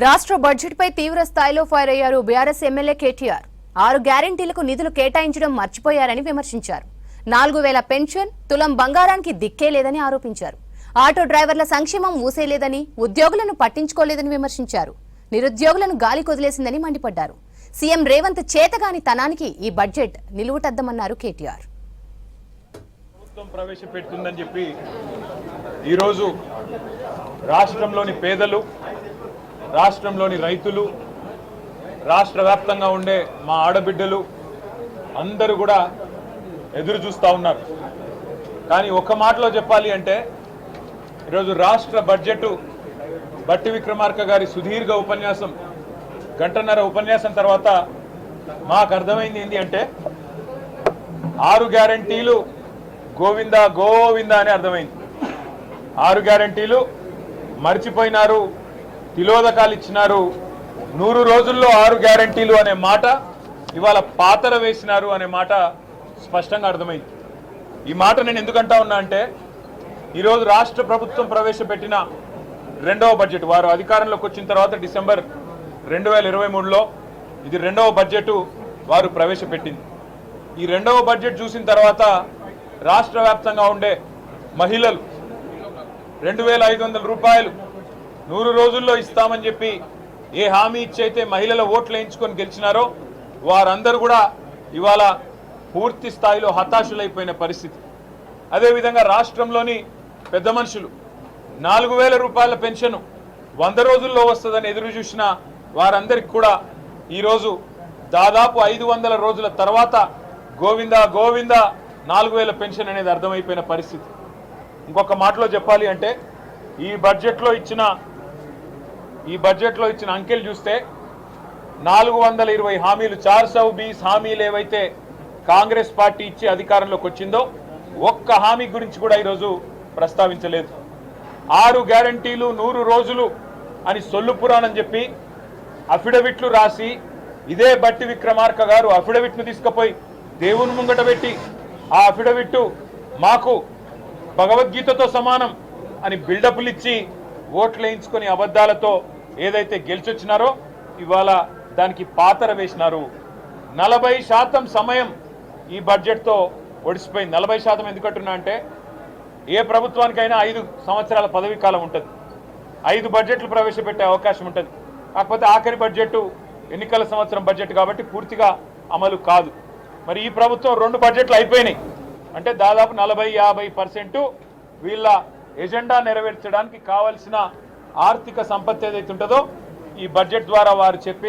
రాష్ట్ర బడ్జెట్పై తీవ్ర స్థాయిలో ఫైర్ అయ్యారు బీఆర్ఎస్ ఎమ్మెల్యే కేటీఆర్. 6 గ్యారెంటీలకు నిధులు కేటాయించడం మర్చిపోయారని విమర్శించారు. 4000 పెన్షన్, తులం బంగారానికి దిక్కే లేదని ఆరోపించారు. ఆటో డ్రైవర్ల సంక్షేమం ఊసేలేదని, ఉద్యోగులను పట్టించుకోలేదని విమర్శించారు. నిరుద్యోగులను గాలి కొదిలేసిందని మండిపడ్డారు. సీఎం రేవంత్ చేతగాని తనానికి ఈ బడ్జెట్ నిలువుటద్దమన్నారు కేటీఆర్. ప్రభుత్వం ప్రవేశపెడుతుందని చెప్పి ఈరోజు రాష్ట్రంలోని పేదలు, రాష్ట్రంలోని రైతులు, రాష్ట్ర వ్యాప్తంగా ఉండే మా ఆడబిడ్డలు అందరూ కూడా ఎదురు చూస్తూ ఉన్నారు. కానీ ఒక మాటలో చెప్పాలి అంటే ఈరోజు రాష్ట్ర బడ్జెట్ బట్టి విక్రమార్క గారి సుదీర్ఘ ఉపన్యాసం, గంటన్నర ఉపన్యాసం తర్వాత మాకు అర్థమైంది ఏంటి అంటే 6 గ్యారెంటీలు గోవిందా గోవిందా అని అర్థమైంది. 6 గ్యారెంటీలు మర్చిపోయినారు, తిలోదకాలు ఇచ్చినారు. 100 రోజుల్లో 6 గ్యారెంటీలు అనే మాట ఇవాళ పాతర వేసినారు అనే మాట స్పష్టంగా అర్థమైంది. ఈ మాట నేను ఎందుకంటా ఉన్నా అంటే ఈరోజు రాష్ట్ర ప్రభుత్వం ప్రవేశపెట్టిన రెండవ బడ్జెట్, వారు అధికారంలోకి వచ్చిన తర్వాత డిసెంబర్ 2023లో ఇది రెండవ బడ్జెట్ వారు ప్రవేశపెట్టింది. ఈ రెండవ బడ్జెట్ చూసిన తర్వాత రాష్ట్ర వ్యాప్తంగా ఉండే మహిళలు 2500 రూపాయలు 100 రోజుల్లో ఇస్తామని చెప్పి ఏ హామీ ఇచ్చైతే మహిళల ఓట్లు వేయించుకొని గెలిచినారో వారందరూ కూడా ఇవాళ పూర్తి స్థాయిలో హతాశులైపోయిన పరిస్థితి. అదేవిధంగా రాష్ట్రంలోని పెద్ద మనుషులు 4000 రూపాయల పెన్షన్ 100 రోజుల్లో వస్తుందని ఎదురు చూసిన వారందరికీ కూడా ఈరోజు దాదాపు 500 రోజుల తర్వాత గోవిందా గోవిందా 4000 పెన్షన్ అనేది అర్థమైపోయిన పరిస్థితి. ఇంకొక మాటలో చెప్పాలి అంటే ఈ బడ్జెట్లో ఇచ్చిన అంకెలు చూస్తే 420 హామీలు, 420 హామీలు ఏవైతే కాంగ్రెస్ పార్టీ ఇచ్చి అధికారంలోకి వచ్చిందో ఒక్క హామీ గురించి కూడా ఈరోజు ప్రస్తావించలేదు. 6 గ్యారంటీలు 100 రోజులు అని సొల్లు పురాణం చెప్పి అఫిడవిట్లు రాసి ఇదే బట్టి విక్రమార్క గారు అఫిడవిట్ను తీసుకుపోయి దేవుని ముంగట పెట్టి ఆ అఫిడవిట్ మాకు భగవద్గీతతో సమానం అని బిల్డప్లు ఇచ్చి ఓట్లు వేయించుకొని అబద్ధాలతో ఏదైతే గెలిచొచ్చినారో ఇవాళ దానికి పాతర వేసినారు. 40% సమయం ఈ బడ్జెట్తో ఒడిసిపోయింది. 40% ఎందుకంటున్నా అంటే ఏ ప్రభుత్వానికైనా 5 సంవత్సరాల పదవీ కాలం ఉంటుంది, 5 బడ్జెట్లు ప్రవేశపెట్టే అవకాశం ఉంటుంది. కాకపోతే ఆఖరి బడ్జెట్ ఎన్నికల సంవత్సరం బడ్జెట్ కాబట్టి పూర్తిగా అమలు కాదు. మరి ఈ ప్రభుత్వం 2 బడ్జెట్లు అయిపోయినాయి అంటే దాదాపు 40-50% వీళ్ళ ఎజెండా నెరవేర్చడానికి కావలసిన ఆర్థిక సంపత్తి ఏదైతే ఉంటుందో ఈ బడ్జెట్ ద్వారా వారు చెప్పే